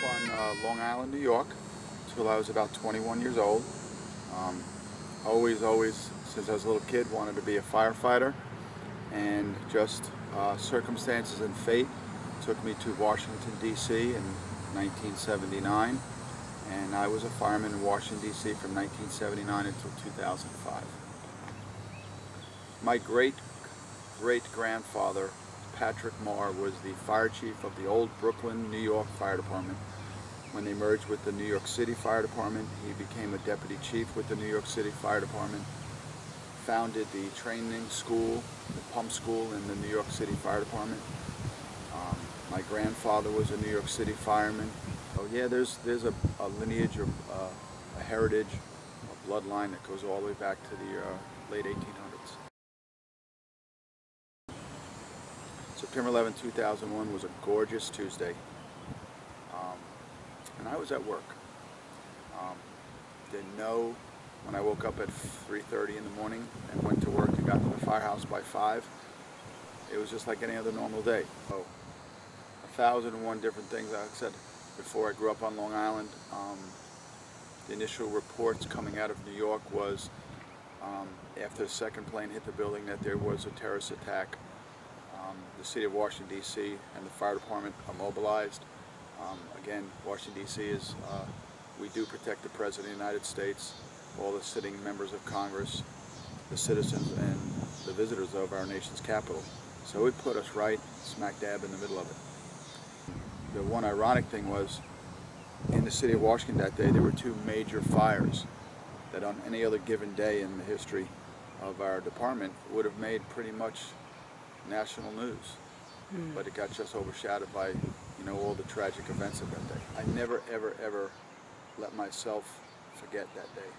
on Long Island, New York, until I was about 21 years old. Always, since I was a little kid, wanted to be a firefighter, and just circumstances and fate took me to Washington, D.C. in 1979, and I was a fireman in Washington, D.C. from 1979 until 2005. My great-grandfather, Patrick Marr, was the fire chief of the old Brooklyn, New York Fire Department. When they merged with the New York City Fire Department, he became a deputy chief with the New York City Fire Department, founded the training school, the pump school in the New York City Fire Department. My grandfather was a New York City fireman. So yeah, there's a lineage, of a heritage, a bloodline that goes all the way back to the late 1800s. September 11, 2001 was a gorgeous Tuesday, and I was at work. Didn't know when I woke up at 3:30 in the morning and went to work and got to the firehouse by 5. It was just like any other normal day. So, 1,001 different things. Like I said before, I grew up on Long Island. The initial reports coming out of New York was after the second plane hit the building that there was a terrorist attack. The city of Washington, D.C. and the fire department are mobilized. Again, Washington, D.C. is, we do protect the President of the United States, all the sitting members of Congress, the citizens, and the visitors of our nation's capital. So it put us right smack dab in the middle of it. The one ironic thing was, in the city of Washington that day, there were 2 major fires that on any other given day in the history of our department would have made pretty much national news. But it got just overshadowed by, you know, all the tragic events of that day. I never, ever let myself forget that day.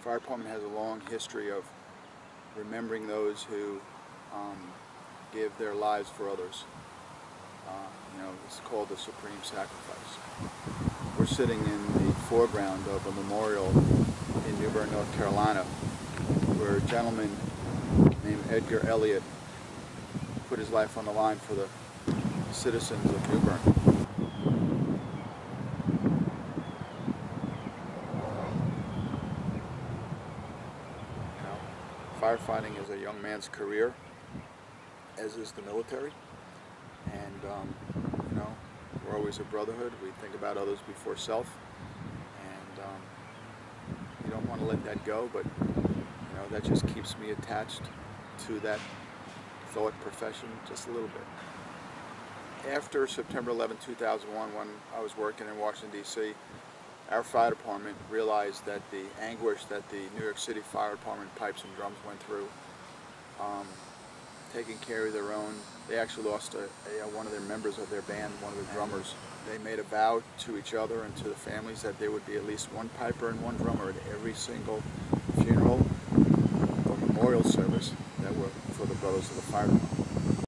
Fire department has a long history of remembering those who give their lives for others. You know, it's called the supreme sacrifice. We're sitting in the foreground of a memorial in New Bern, North Carolina, where a gentleman named Edgar Elliott put his life on the line for the citizens of New Bern. Firefighting is a young man's career, as is the military, and you know, we're always a brotherhood. We think about others before self, and you don't want to let that go, but you know, that just keeps me attached to that thought profession just a little bit. After September 11, 2001, when I was working in Washington, D.C., our fire department realized that the anguish that the New York City Fire Department pipes and drums went through, taking care of their own. They actually lost one of their members of their band, one of the drummers. They made a vow to each other and to the families that there would be at least one piper and one drummer at every single funeral or memorial service that were for the brothers of the fire department.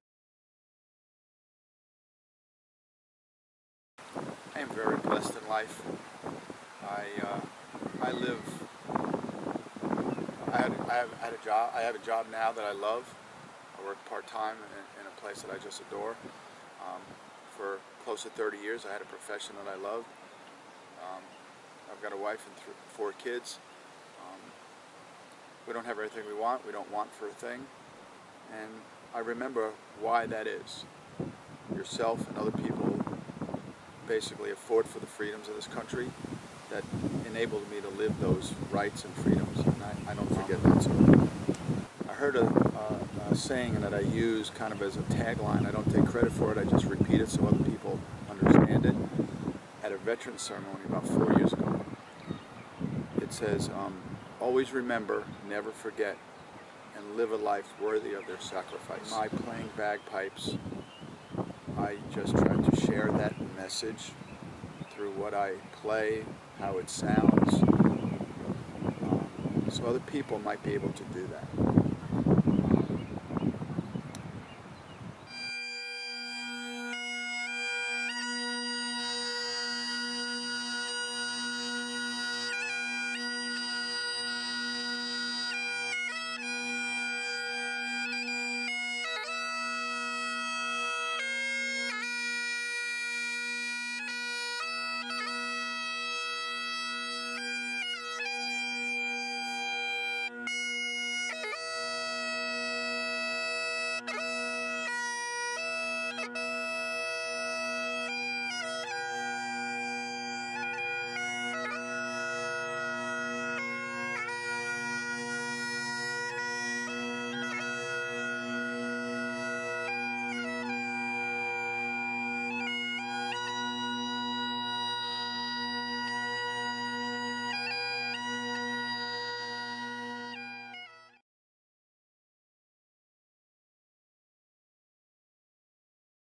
I am very blessed in life. I have a job now that I love. I work part-time in a place that I just adore. For close to 30 years, I had a profession that I loved. I've got a wife and 4 kids. We don't have everything we want. We don't want for a thing. And I remember why that is. Yourself and other people basically have fought for the freedoms of this country that enabled me to live those rights and freedoms, and I don't forget that. So I heard a saying that I use kind of as a tagline. I don't take credit for it, I just repeat it so other people understand it. At a Veterans ceremony about 4 years ago, it says, always remember, never forget, and live a life worthy of their sacrifice. My playing bagpipes, I just try to share that message through what I play, how it sounds, so other people might be able to do that.